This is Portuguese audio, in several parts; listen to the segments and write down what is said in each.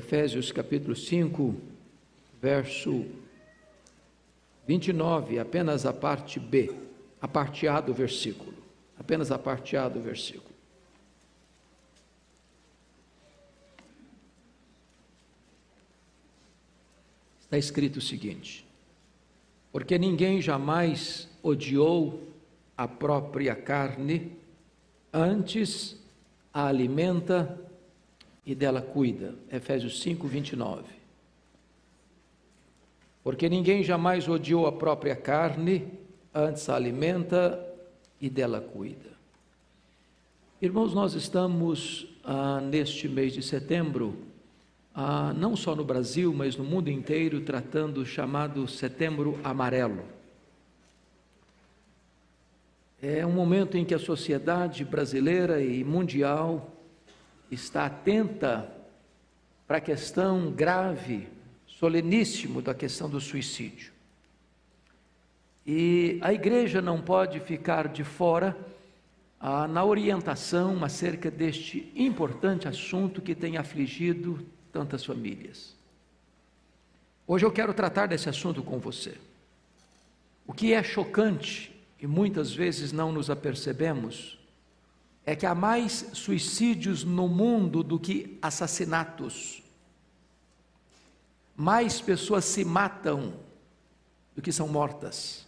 Efésios capítulo 5, verso 29, apenas a parte B, a parte A do versículo, apenas a parte A do versículo. Está escrito o seguinte: porque ninguém jamais odiou a própria carne, antes a alimenta e dela cuida. Efésios 5, 29. Porque ninguém jamais odiou a própria carne, antes a alimenta e dela cuida. Irmãos, nós estamos neste mês de setembro, não só no Brasil, mas no mundo inteiro, tratando o chamado Setembro Amarelo. É um momento em que a sociedade brasileira e mundial está atenta para a questão grave, soleníssimo da questão do suicídio. E a igreja não pode ficar de fora na orientação acerca deste importante assunto que tem afligido tantas famílias. Hoje eu quero tratar desse assunto com você. O que é chocante, e muitas vezes não nos apercebemos, é que há mais suicídios no mundo do que assassinatos. Mais pessoas se matam do que são mortas.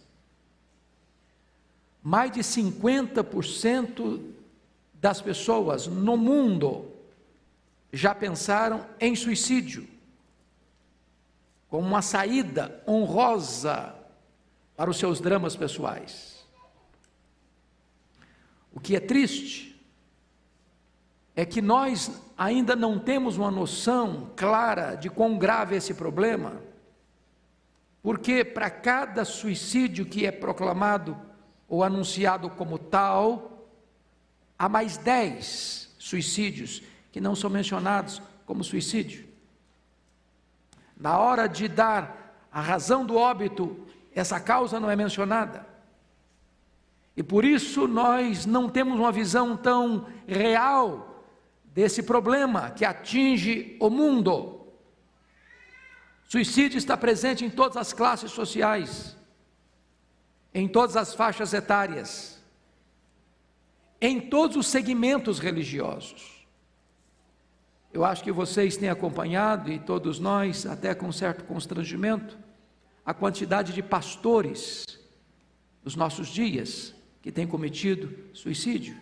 Mais de 50% das pessoas no mundo já pensaram em suicídio, como uma saída honrosa para os seus dramas pessoais. O que é triste é que nós ainda não temos uma noção clara de quão grave é esse problema, porque para cada suicídio que é proclamado ou anunciado como tal, há mais 10 suicídios que não são mencionados como suicídio. Na hora de dar a razão do óbito, essa causa não é mencionada. E por isso nós não temos uma visão tão real desse problema que atinge o mundo. Suicídio está presente em todas as classes sociais, em todas as faixas etárias, em todos os segmentos religiosos. Eu acho que vocês têm acompanhado, e todos nós, até com certo constrangimento, a quantidade de pastores dos nossos dias que têm cometido suicídio.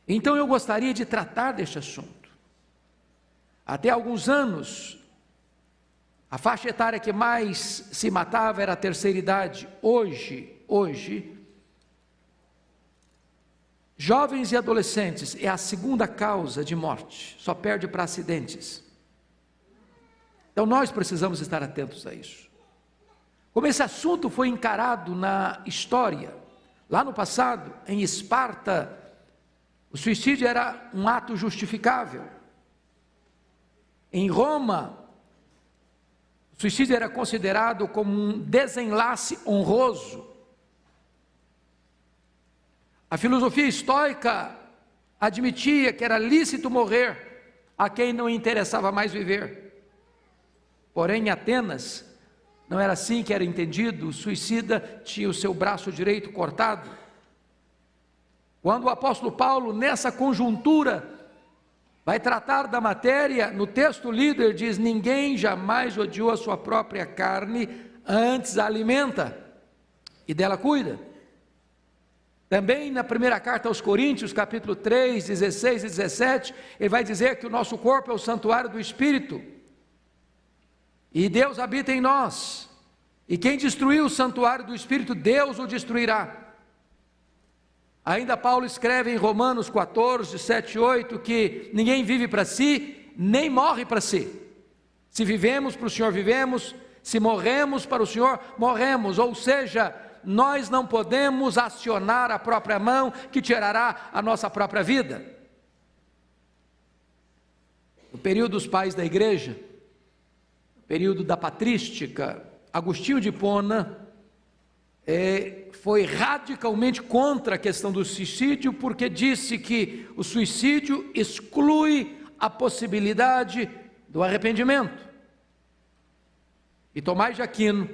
Então eu gostaria de tratar deste assunto. Até alguns anos, a faixa etária que mais se matava era a terceira idade. Hoje, jovens e adolescentes é a segunda causa de morte, só perde para acidentes. Então nós precisamos estar atentos a isso. Como esse assunto foi encarado na história, lá no passado, em Esparta, o suicídio era um ato justificável. Em Roma, o suicídio era considerado como um desenlace honroso. A filosofia estoica admitia que era lícito morrer a quem não interessava mais viver. Porém, em Atenas, não era assim que era entendido. O suicida tinha o seu braço direito cortado. Quando o apóstolo Paulo, nessa conjuntura, vai tratar da matéria, no texto líder diz: ninguém jamais odiou a sua própria carne, antes a alimenta e dela cuida. Também na primeira carta aos Coríntios, capítulo 3, 16 e 17, ele vai dizer que o nosso corpo é o santuário do Espírito, e Deus habita em nós, e quem destruiu o santuário do Espírito, Deus o destruirá. Ainda Paulo escreve em Romanos 14, 7 e 8, que ninguém vive para si, nem morre para si. Se vivemos para o Senhor, vivemos; se morremos para o Senhor, morremos. Ou seja, nós não podemos acionar a própria mão que tirará a nossa própria vida. No período dos pais da igreja, no período da patrística, Agostinho de Hipona foi radicalmente contra a questão do suicídio, porque disse que o suicídio exclui a possibilidade do arrependimento. E Tomás de Aquino,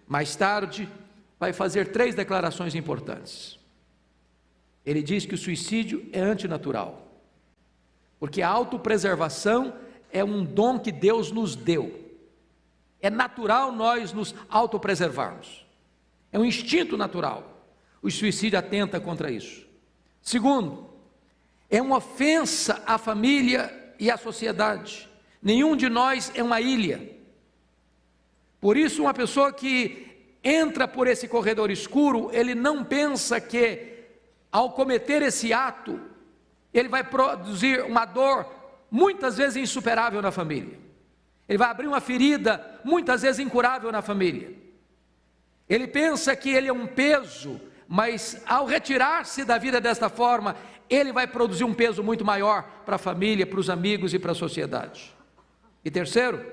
mais tarde, vai fazer 3 declarações importantes. Ele diz que o suicídio é antinatural, porque a autopreservação é um dom que Deus nos deu. É natural nós nos autopreservarmos. É um instinto natural. O suicídio atenta contra isso. Segundo, é uma ofensa à família e à sociedade. Nenhum de nós é uma ilha. Por isso, uma pessoa que entra por esse corredor escuro, ele não pensa que, ao cometer esse ato, ele vai produzir uma dor, muitas vezes insuperável na família. Ele vai abrir uma ferida, muitas vezes incurável na família. Ele pensa que ele é um peso, mas ao retirar-se da vida desta forma, ele vai produzir um peso muito maior para a família, para os amigos e para a sociedade. E terceiro,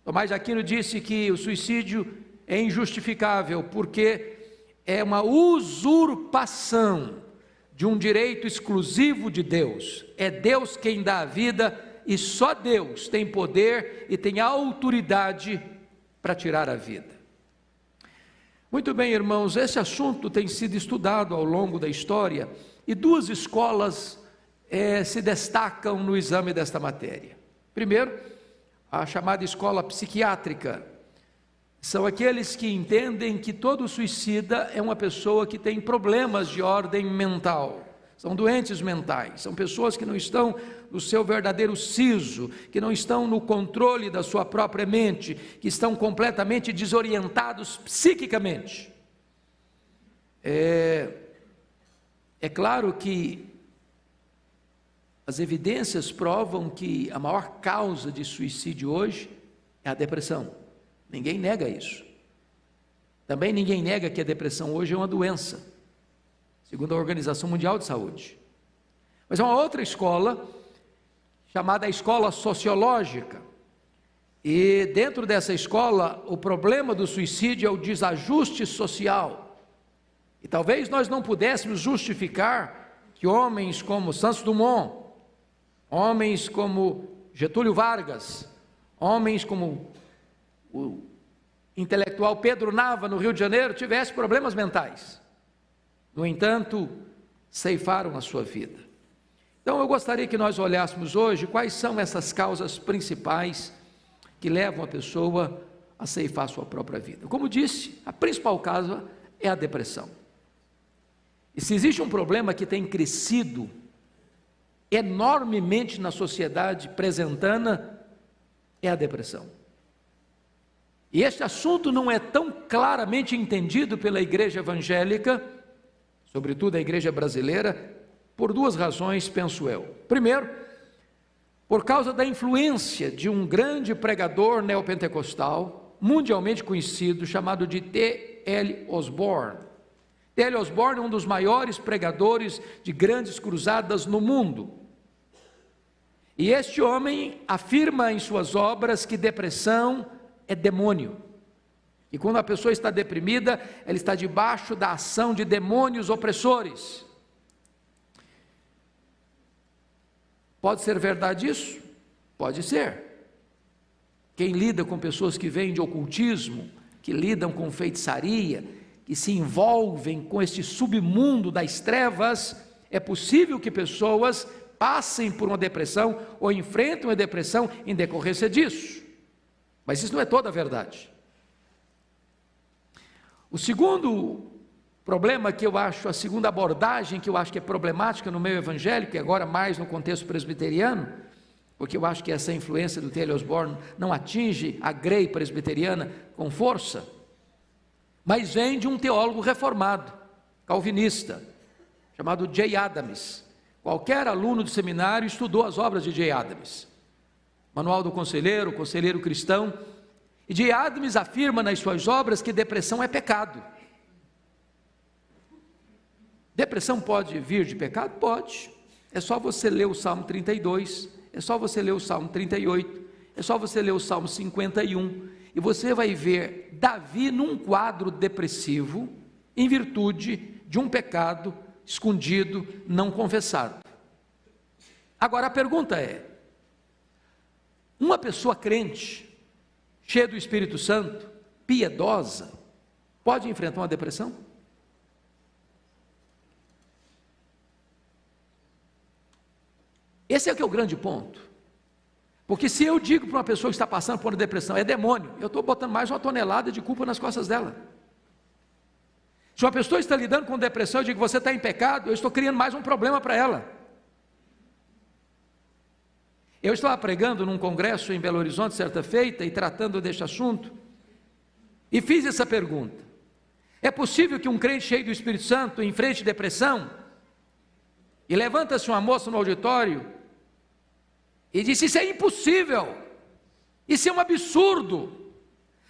Tomás de Aquino disse que o suicídio é injustificável, porque é uma usurpação de um direito exclusivo de Deus. É Deus quem dá a vida, e só Deus tem poder e tem autoridade para tirar a vida. Muito bem, irmãos, esse assunto tem sido estudado ao longo da história, e 2 escolas se destacam no exame desta matéria. Primeiro, a chamada escola psiquiátrica. São aqueles que entendem que todo suicida é uma pessoa que tem problemas de ordem mental. São doentes mentais, são pessoas que não estão no seu verdadeiro siso, que não estão no controle da sua própria mente, que estão completamente desorientados psiquicamente. É claro que as evidências provam que a maior causa de suicídio hoje é a depressão. Ninguém nega isso. Também ninguém nega que a depressão hoje é uma doença, segundo a Organização Mundial de Saúde. Mas é uma outra escola, chamada escola sociológica, e dentro dessa escola, o problema do suicídio é o desajuste social. E talvez nós não pudéssemos justificar que homens como Santos Dumont, homens como Getúlio Vargas, homens como o intelectual Pedro Nava, no Rio de Janeiro, tivessem problemas mentais. No entanto, ceifaram a sua vida. Então eu gostaria que nós olhássemos hoje quais são essas causas principais que levam a pessoa a ceifar a sua própria vida. Como disse, a principal causa é a depressão. E se existe um problema que tem crescido enormemente na sociedade presentana, é a depressão. E este assunto não é tão claramente entendido pela igreja evangélica, sobretudo a igreja brasileira, por 2 razões, penso eu. Primeiro, por causa da influência de um grande pregador neopentecostal, mundialmente conhecido, chamado de T.L. Osborne. T.L. Osborne é um dos maiores pregadores de grandes cruzadas no mundo. E este homem afirma em suas obras que depressão é demônio. E quando a pessoa está deprimida, ela está debaixo da ação de demônios opressores. Pode ser verdade isso? Pode ser. Quem lida com pessoas que vêm de ocultismo, que lidam com feitiçaria, que se envolvem com este submundo das trevas, é possível que pessoas passem por uma depressão ou enfrentem uma depressão em decorrência disso. Mas isso não é toda a verdade. O segundo problema que eu acho, a segunda abordagem que eu acho que é problemática no meio evangélico, e agora mais no contexto presbiteriano, porque eu acho que essa influência do T.L. Osborne não atinge a grei presbiteriana com força, mas vem de um teólogo reformado, calvinista, chamado J. Adams. Qualquer aluno do seminário estudou as obras de J. Adams. Manual do Conselheiro, Conselheiro Cristão. E J. Adams afirma nas suas obras que depressão é pecado. Depressão pode vir de pecado? Pode. É só você ler o Salmo 32, é só você ler o Salmo 38, é só você ler o Salmo 51, e você vai ver Davi num quadro depressivo, em virtude de um pecado escondido, não confessado. Agora a pergunta é, Uma pessoa crente, cheia do Espírito Santo, piedosa, pode enfrentar uma depressão? Esse é o que é o grande ponto. Porque se eu digo para uma pessoa que está passando por uma depressão, é demônio, eu estou botando mais uma tonelada de culpa nas costas dela. Se uma pessoa está lidando com depressão, eu digo, você está em pecado, eu estou criando mais um problema para ela. Eu estava pregando num congresso em Belo Horizonte, certa feita, e tratando deste assunto, e fiz essa pergunta: é possível que um crente cheio do Espírito Santo enfrente depressão? E levanta-se uma moça no auditório e disse: isso é impossível, isso é um absurdo,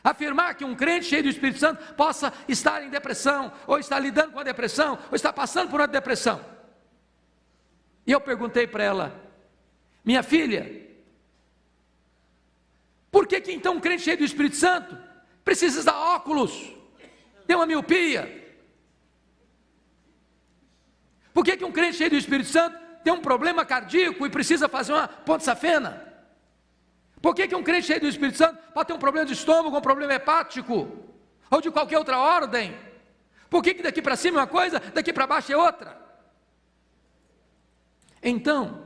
afirmar que um crente cheio do Espírito Santo possa estar em depressão, ou estar lidando com a depressão, ou estar passando por uma depressão. E eu perguntei para ela: minha filha, por que então um crente cheio do Espírito Santo precisa usar óculos, tem uma miopia? Por que um crente cheio do Espírito Santo tem um problema cardíaco e precisa fazer uma ponte safena? Por que um crente cheio do Espírito Santo pode ter um problema de estômago, um problema hepático, ou de qualquer outra ordem? Por que daqui para cima é uma coisa, daqui para baixo é outra? Então,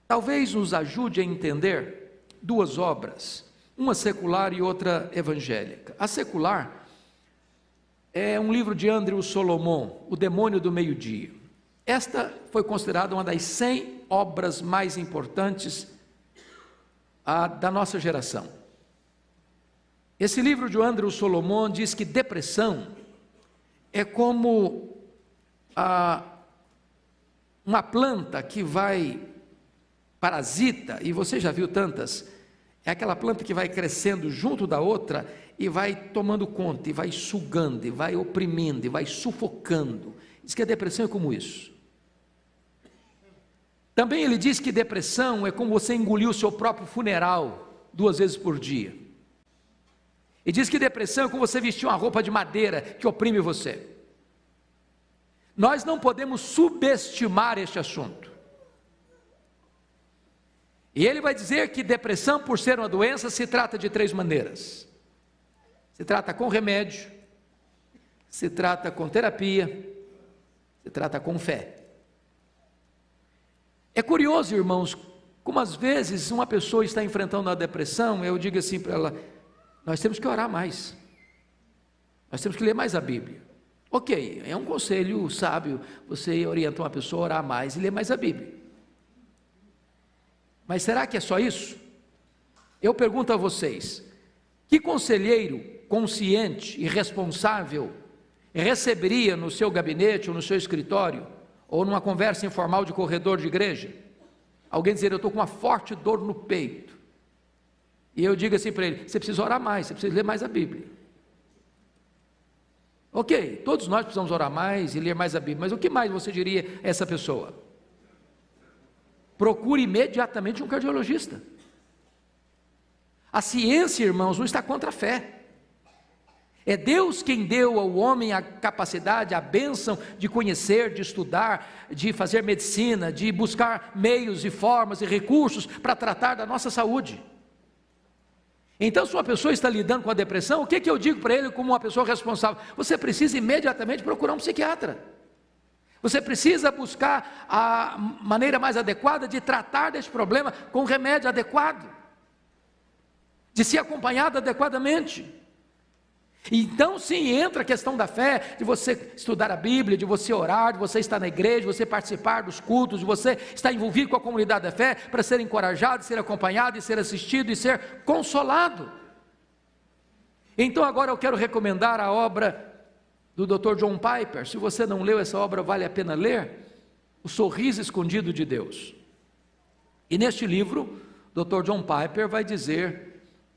talvez nos ajude a entender duas obras, uma secular e outra evangélica. A secular é um livro de Andrew Solomon, O Demônio do Meio-Dia. Esta foi considerada uma das 100 obras mais importantes da nossa geração. Esse livro de Andrew Solomon diz que depressão é como uma planta que parasita, e você já viu tantas, é aquela planta que vai crescendo junto da outra e vai tomando conta, e vai sugando, e vai oprimindo, e vai sufocando. Diz que a depressão é como isso. Também ele diz que depressão é como você engolir o seu próprio funeral 2 vezes por dia. E diz que depressão é como você vestir uma roupa de madeira que oprime você. Nós não podemos subestimar este assunto. E ele vai dizer que depressão, por ser uma doença, se trata de 3 maneiras. Se trata com remédio, se trata com terapia, se trata com fé. É curioso, irmãos, como às vezes uma pessoa está enfrentando a depressão, eu digo assim para ela: nós temos que orar mais, nós temos que ler mais a Bíblia. Ok, é um conselho sábio, você orienta uma pessoa a orar mais e ler mais a Bíblia. Mas será que é só isso? Eu pergunto a vocês: que conselheiro consciente e responsável receberia no seu gabinete ou no seu escritório, ou numa conversa informal de corredor de igreja, alguém dizer: eu estou com uma forte dor no peito, e eu digo assim para ele: você precisa orar mais, você precisa ler mais a Bíblia. Ok, todos nós precisamos orar mais e ler mais a Bíblia, mas o que mais você diria a essa pessoa? Procure imediatamente um cardiologista. A ciência, irmãos, não está contra a fé. É Deus quem deu ao homem a capacidade, a bênção de conhecer, de estudar, de fazer medicina, de buscar meios e formas e recursos para tratar da nossa saúde. Então, se uma pessoa está lidando com a depressão, o que eu digo para ele como uma pessoa responsável? Você precisa imediatamente procurar um psiquiatra. Você precisa buscar a maneira mais adequada de tratar desse problema com remédio adequado, de ser acompanhado adequadamente. Então sim, entra a questão da fé, de você estudar a Bíblia, de você orar, de você estar na igreja, de você participar dos cultos, de você estar envolvido com a comunidade da fé, para ser encorajado, ser acompanhado, e ser assistido, e ser consolado. Então agora eu quero recomendar a obra do Dr. John Piper. Se você não leu essa obra, vale a pena ler, O Sorriso Escondido de Deus. E neste livro, Dr. John Piper vai dizer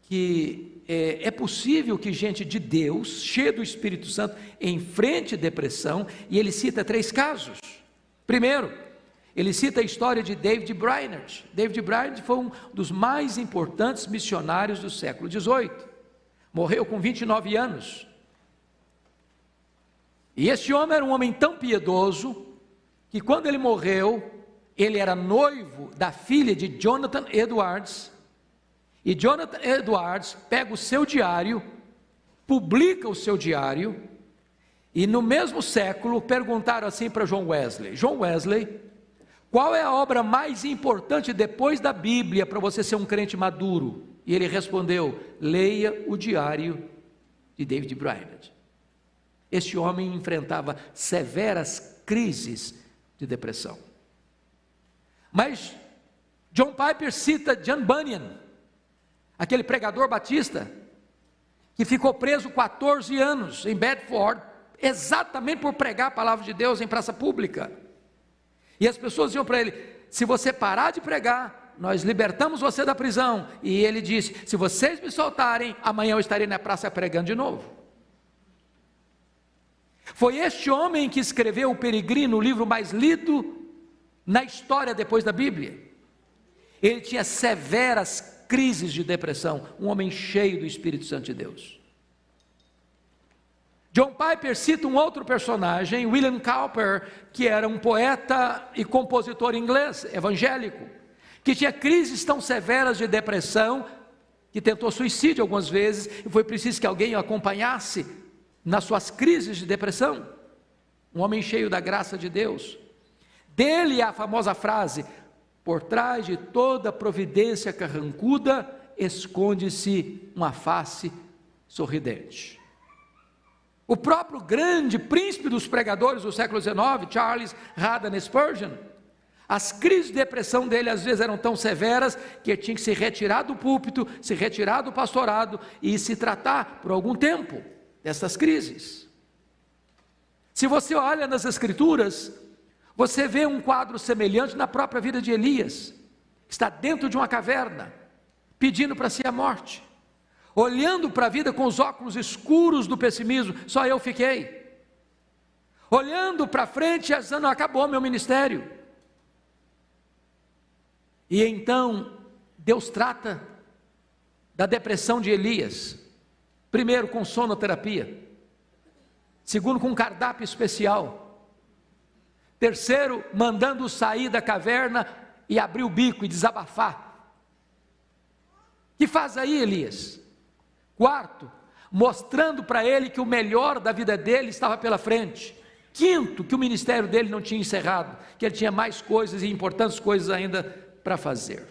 que é possível que gente de Deus, cheia do Espírito Santo, enfrente depressão, e ele cita 3 casos. Primeiro, ele cita a história de David Brainerd. David Brainerd foi um dos mais importantes missionários do século XVIII, morreu com 29 anos, e este homem era um homem tão piedoso, que quando ele morreu, ele era noivo da filha de Jonathan Edwards, E Jonathan Edwards pega o seu diário, publica o seu diário, e no mesmo século perguntaram assim para John Wesley: John Wesley, qual é a obra mais importante depois da Bíblia para você ser um crente maduro? E ele respondeu: leia o diário de David Brainerd. Este homem enfrentava severas crises de depressão. Mas John Piper cita John Bunyan, aquele pregador batista, que ficou preso 14 anos em Bedford, exatamente por pregar a palavra de Deus em praça pública. E as pessoas diziam para ele: se você parar de pregar, nós libertamos você da prisão. E ele disse: se vocês me soltarem, amanhã eu estarei na praça pregando de novo. Foi este homem que escreveu O Peregrino, o livro mais lido na história depois da Bíblia. Ele tinha severas crises de depressão, um homem cheio do Espírito Santo de Deus. John Piper cita um outro personagem, William Cowper, que era um poeta e compositor inglês, evangélico, que tinha crises tão severas de depressão, que tentou suicídio algumas vezes, e foi preciso que alguém o acompanhasse nas suas crises de depressão. Um homem cheio da graça de Deus. Dele a famosa frase: por trás de toda providência carrancuda, esconde-se uma face sorridente. O próprio grande príncipe dos pregadores do século XIX, Charles Haddon Spurgeon, as crises de depressão dele às vezes eram tão severas que ele tinha que se retirar do púlpito, se retirar do pastorado e se tratar por algum tempo dessas crises. Se você olha nas Escrituras, você vê um quadro semelhante na própria vida de Elias, que está dentro de uma caverna, pedindo para si a morte, olhando para a vida com os óculos escuros do pessimismo. Só eu fiquei, olhando para frente e dizendo: acabou meu ministério. E então Deus trata da depressão de Elias, primeiro com sonoterapia, segundo com um cardápio especial, terceiro mandando sair da caverna e abrir o bico e desabafar. Que faz aí Elias? Quarto, mostrando para ele que o melhor da vida dele estava pela frente. Quinto, que o ministério dele não tinha encerrado, que ele tinha mais coisas e importantes coisas ainda para fazer.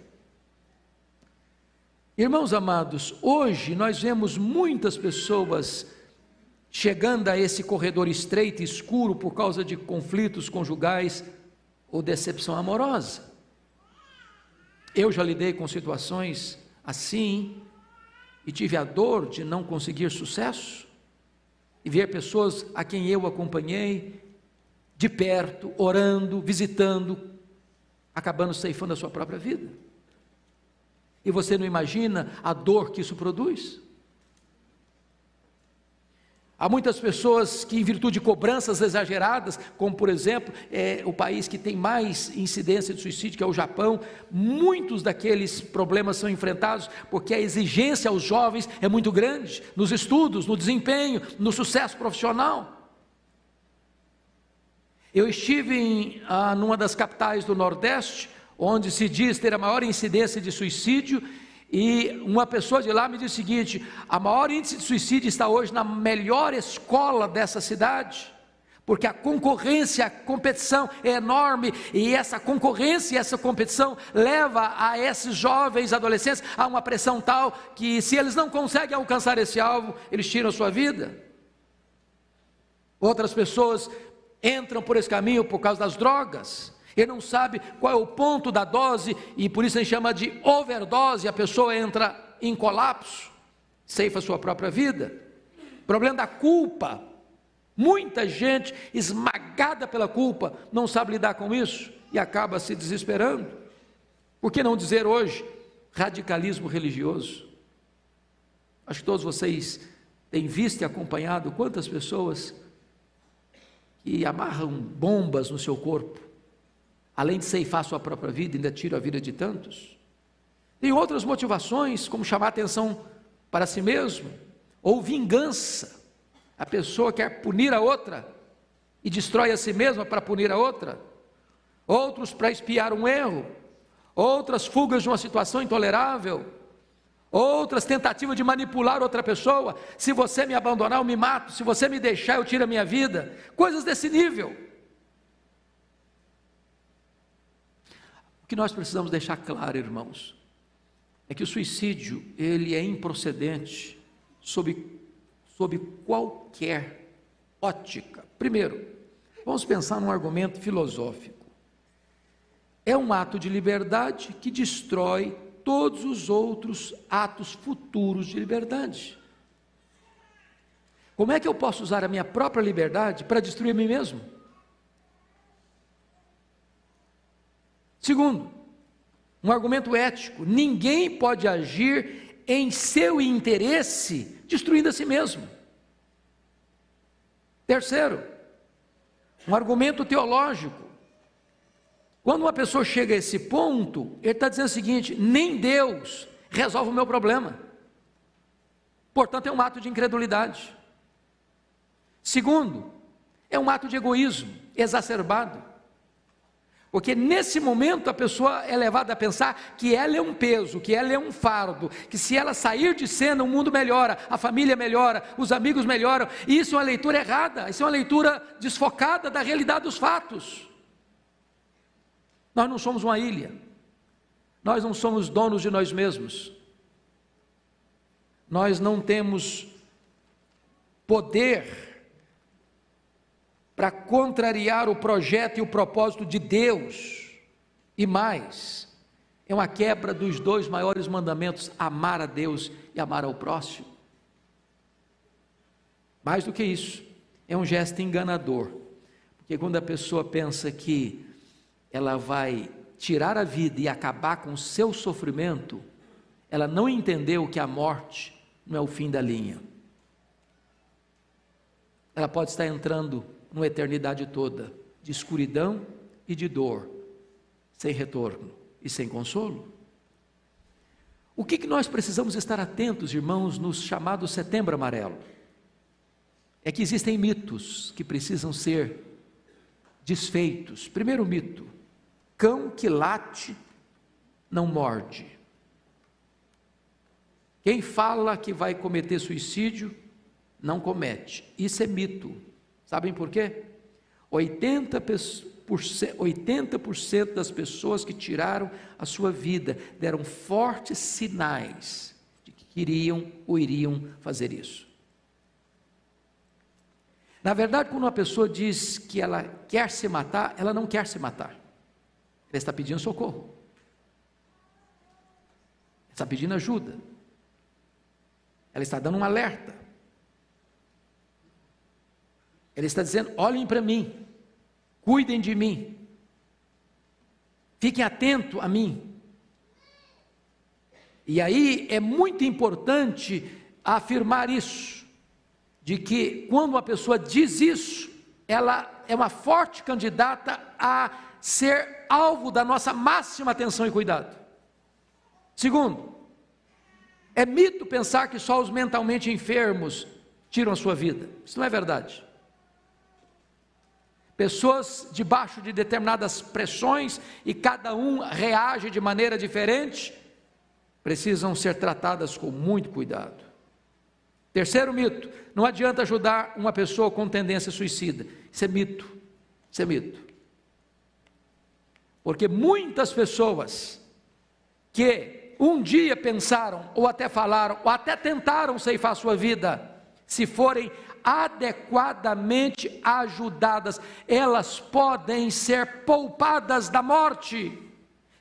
Irmãos amados, hoje nós vemos muitas pessoas chegando a esse corredor estreito e escuro por causa de conflitos conjugais ou decepção amorosa. Eu já lidei com situações assim e tive a dor de não conseguir sucesso e ver pessoas a quem eu acompanhei de perto, orando, visitando, acabando ceifando a sua própria vida. E você não imagina a dor que isso produz? Há muitas pessoas que, em virtude de cobranças exageradas, como por exemplo, o país que tem mais incidência de suicídio, que é o Japão, muitos daqueles problemas são enfrentados porque a exigência aos jovens é muito grande, nos estudos, no desempenho, no sucesso profissional. Eu estive numa das capitais do Nordeste, onde se diz ter a maior incidência de suicídio, e uma pessoa de lá me disse o seguinte: a maior índice de suicídio está hoje na melhor escola dessa cidade, porque a concorrência, a competição é enorme, e essa concorrência e essa competição leva a esses jovens adolescentes a uma pressão tal, que se eles não conseguem alcançar esse alvo, eles tiram a sua vida. Outras pessoas entram por esse caminho por causa das drogas. Ele não sabe qual é o ponto da dose, e por isso a gente chama de overdose. A pessoa entra em colapso, ceifa a sua própria vida. Problema da culpa. Muita gente esmagada pela culpa não sabe lidar com isso e acaba se desesperando. Por que não dizer hoje radicalismo religioso? Acho que todos vocês têm visto e acompanhado quantas pessoas que amarram bombas no seu corpo, além de ceifar sua própria vida, ainda tira a vida de tantos. Tem outras motivações, como chamar atenção para si mesmo, ou vingança. A pessoa quer punir a outra e destrói a si mesma para punir a outra. Outros para expiar um erro, outras fugas de uma situação intolerável, outras tentativas de manipular outra pessoa. Se você me abandonar, eu me mato. Se você me deixar, eu tiro a minha vida. Coisas desse nível. O que nós precisamos deixar claro, irmãos, é que o suicídio, ele é improcedente sob qualquer ótica. Primeiro, vamos pensar num argumento filosófico. É um ato de liberdade que destrói todos os outros atos futuros de liberdade. Como é que eu posso usar a minha própria liberdade para destruir a mim mesmo? Segundo, um argumento ético: ninguém pode agir em seu interesse destruindo a si mesmo. Terceiro, um argumento teológico: quando uma pessoa chega a esse ponto, ele está dizendo o seguinte: nem Deus resolve o meu problema. Portanto, é um ato de incredulidade. Segundo, é um ato de egoísmo exacerbado. Porque nesse momento a pessoa é levada a pensar que ela é um peso, que ela é um fardo, que se ela sair de cena o mundo melhora, a família melhora, os amigos melhoram. E isso é uma leitura errada, isso é uma leitura desfocada da realidade dos fatos. Nós não somos uma ilha, nós não somos donos de nós mesmos, nós não temos poder para contrariar o projeto e o propósito de Deus. E mais, é uma quebra dos dois maiores mandamentos: amar a Deus e amar ao próximo. Mais do que isso, é um gesto enganador, porque quando a pessoa pensa que ela vai tirar a vida e acabar com o seu sofrimento, ela não entendeu que a morte não é o fim da linha. Ela pode estar entrando numa eternidade toda de escuridão e de dor, sem retorno e sem consolo. O que nós precisamos estar atentos, irmãos, no chamado Setembro Amarelo? É que existem mitos que precisam ser desfeitos. Primeiro mito: cão que late não morde. Quem fala que vai cometer suicídio não comete. Isso é mito. Sabem por quê? 80% das pessoas que tiraram a sua vida deram fortes sinais de que queriam ou iriam fazer isso. Na verdade, quando uma pessoa diz que ela quer se matar, ela não quer se matar. Ela está pedindo socorro. Ela está pedindo ajuda. Ela está dando um alerta. Ele está dizendo: olhem para mim, cuidem de mim, fiquem atentos a mim. E aí é muito importante afirmar isso, de que quando uma pessoa diz isso, ela é uma forte candidata a ser alvo da nossa máxima atenção e cuidado. Segundo, é mito pensar que só os mentalmente enfermos tiram a sua vida. Isso não é verdade. Pessoas debaixo de determinadas pressões, e cada um reage de maneira diferente, precisam ser tratadas com muito cuidado. Terceiro mito: não adianta ajudar uma pessoa com tendência suicida. Isso é mito, isso é mito. Porque muitas pessoas que um dia pensaram, ou até falaram, ou até tentaram ceifar sua vida, se forem adequadamente ajudadas, elas podem ser poupadas da morte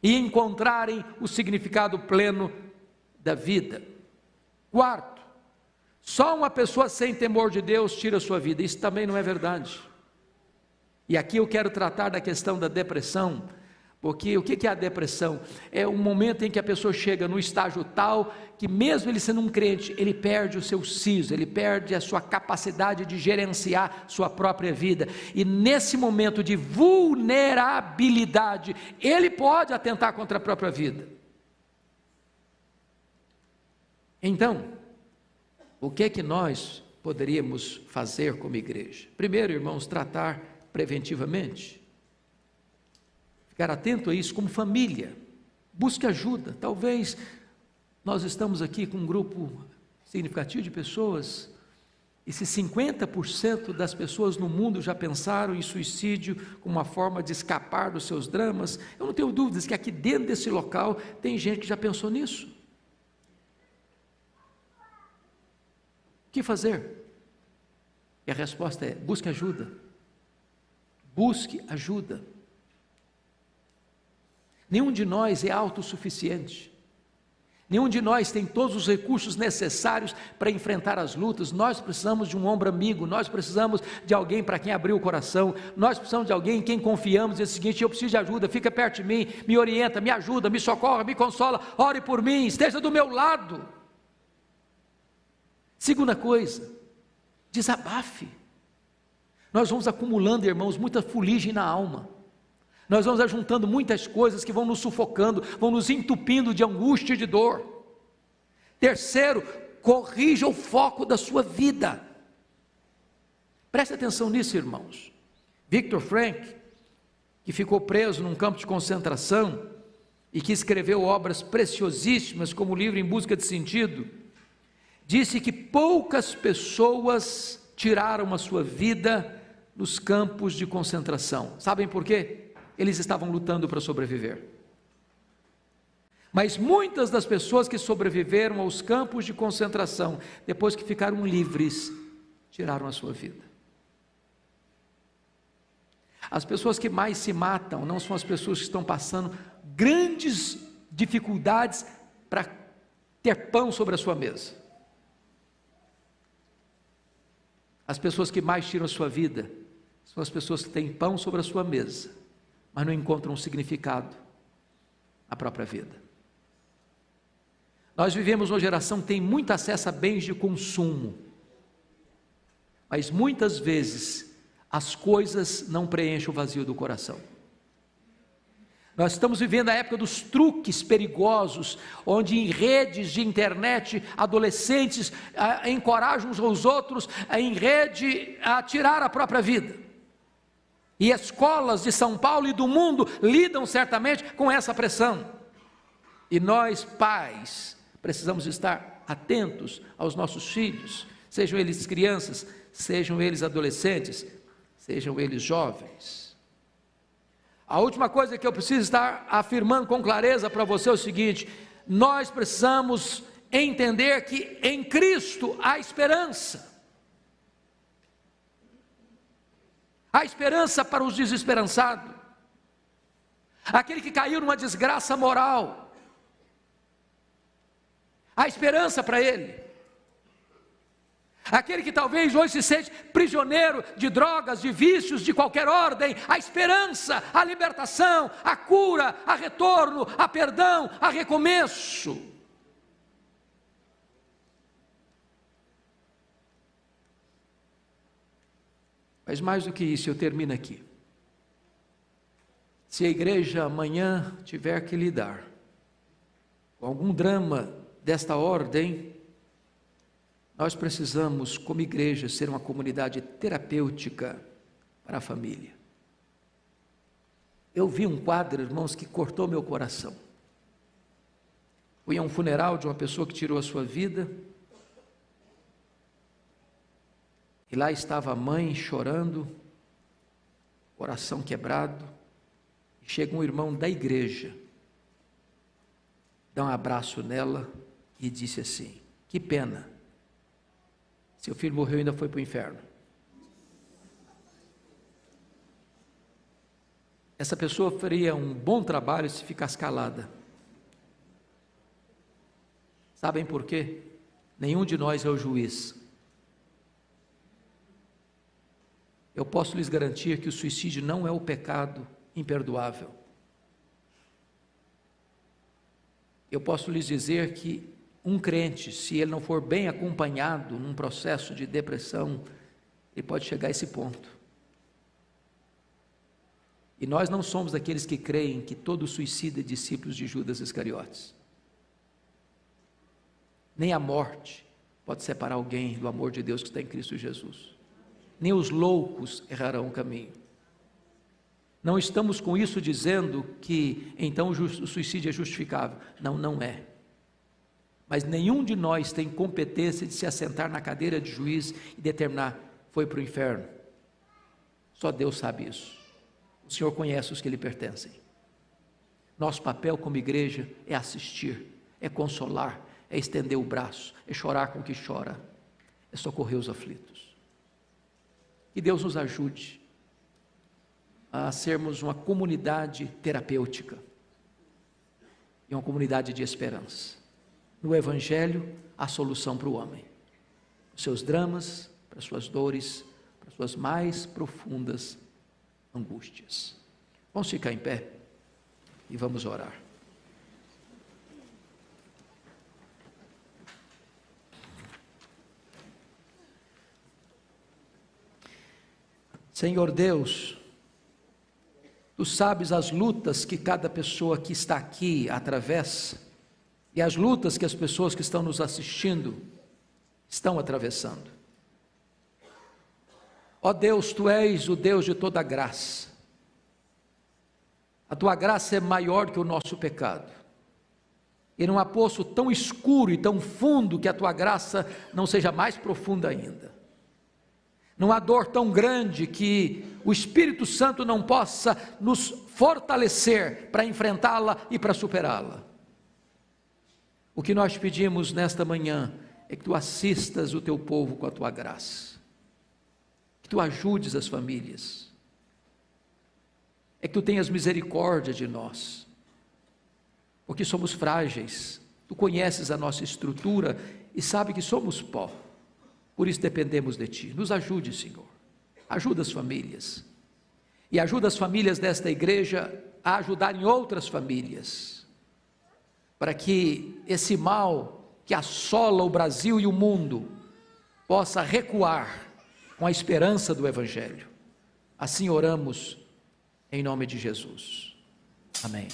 e encontrarem o significado pleno da vida. Quarto, só uma pessoa sem temor de Deus tira a sua vida. Isso também não é verdade. E aqui eu quero tratar da questão da depressão, porque o que é a depressão? É um momento em que a pessoa chega no estágio tal que, mesmo ele sendo um crente, ele perde o seu siso, ele perde a sua capacidade de gerenciar sua própria vida, e nesse momento de vulnerabilidade, ele pode atentar contra a própria vida. Então, o que é que nós poderíamos fazer como igreja? Primeiro, irmãos, tratar preventivamente. Ficar atento a isso como família. Busque ajuda. Talvez nós estamos aqui com um grupo significativo de pessoas, e se 50% das pessoas no mundo já pensaram em suicídio como uma forma de escapar dos seus dramas, eu não tenho dúvidas que aqui dentro desse local tem gente que já pensou nisso. O que fazer? E a resposta é: busque ajuda. Busque ajuda. Nenhum de nós é autossuficiente. Nenhum de nós tem todos os recursos necessários para enfrentar as lutas. Nós precisamos de um ombro amigo, nós precisamos de alguém para quem abrir o coração, nós precisamos de alguém em quem confiamos, dizer o seguinte: eu preciso de ajuda, fica perto de mim, me orienta, me ajuda, me socorra, me consola, ore por mim, esteja do meu lado. Segunda coisa, desabafe. Nós vamos acumulando, irmãos, muita fuligem na alma. Nós vamos ajuntando muitas coisas que vão nos sufocando, vão nos entupindo de angústia e de dor. Terceiro, corrija o foco da sua vida. Preste atenção nisso, irmãos. Viktor Frankl, que ficou preso num campo de concentração e que escreveu obras preciosíssimas como o livro Em Busca de Sentido, disse que poucas pessoas tiraram a sua vida nos campos de concentração. Sabem por quê? Eles estavam lutando para sobreviver. Mas muitas das pessoas que sobreviveram aos campos de concentração, depois que ficaram livres, tiraram a sua vida. As pessoas que mais se matam não são as pessoas que estão passando grandes dificuldades para ter pão sobre a sua mesa. As pessoas que mais tiram a sua vida são as pessoas que têm pão sobre a sua mesa, mas não encontram um significado na própria vida. Nós vivemos uma geração que tem muito acesso a bens de consumo, mas muitas vezes as coisas não preenchem o vazio do coração. Nós estamos vivendo a época dos truques perigosos, onde em redes de internet, adolescentes encorajam uns aos outros em rede a tirar a própria vida. E escolas de São Paulo e do mundo lidam certamente com essa pressão. E nós, pais, precisamos estar atentos aos nossos filhos, sejam eles crianças, sejam eles adolescentes, sejam eles jovens. A última coisa que eu preciso estar afirmando com clareza para você é o seguinte: nós precisamos entender que em Cristo há esperança. Há esperança para os desesperançados, aquele que caiu numa desgraça moral. Há esperança para ele. Aquele que talvez hoje se sente prisioneiro de drogas, de vícios, de qualquer ordem, a esperança, a libertação, a cura, a retorno, a perdão, a recomeço. Mas mais do que isso, eu termino aqui. Se a igreja amanhã tiver que lidar com algum drama desta ordem, nós precisamos, como igreja, ser uma comunidade terapêutica para a família. Eu vi um quadro, irmãos, que cortou meu coração. Fui a um funeral de uma pessoa que tirou a sua vida, e lá estava a mãe chorando, coração quebrado, e chega um irmão da igreja, dá um abraço nela e disse assim: que pena, seu filho morreu e ainda foi para o inferno. Essa pessoa faria um bom trabalho se ficasse calada. Sabem por quê? Nenhum de nós é o juiz. Eu posso lhes garantir que o suicídio não é o pecado imperdoável. Eu posso lhes dizer que um crente, se ele não for bem acompanhado num processo de depressão, ele pode chegar a esse ponto. E nós não somos daqueles que creem que todo suicida é discípulo de Judas Iscariotes. Nem a morte pode separar alguém do amor de Deus que está em Cristo Jesus. Nem os loucos errarão o caminho. Não estamos com isso dizendo que então o suicídio é justificável. Não, não é. mas nenhum de nós tem competência de se assentar na cadeira de juiz e determinar, foi para o inferno. Só Deus sabe isso. O Senhor conhece os que lhe pertencem. Nosso papel como igreja é assistir, é consolar, é estender o braço, é chorar com o que chora, é socorrer os aflitos. Que Deus nos ajude a sermos uma comunidade terapêutica e uma comunidade de esperança. No Evangelho, a solução para o homem, os seus dramas, para as suas dores, para as suas mais profundas angústias. Vamos ficar em pé e vamos orar. Senhor Deus, Tu sabes as lutas que cada pessoa que está aqui atravessa e as lutas que as pessoas que estão nos assistindo estão atravessando. Ó Deus, Tu és o Deus de toda graça. A Tua graça é maior que o nosso pecado. E não há poço tão escuro e tão fundo que a Tua graça não seja mais profunda ainda. Não há dor tão grande que o Espírito Santo não possa nos fortalecer para enfrentá-la e para superá-la. O que nós pedimos nesta manhã é que Tu assistas o Teu povo com a Tua graça, que Tu ajudes as famílias, é que Tu tenhas misericórdia de nós, porque somos frágeis. Tu conheces a nossa estrutura e sabe que somos pó, por isso dependemos de Ti. Nos ajude, Senhor, ajuda as famílias, e ajuda as famílias desta igreja a ajudarem outras famílias, para que esse mal que assola o Brasil e o mundo possa recuar com a esperança do Evangelho. Assim oramos em nome de Jesus. Amém.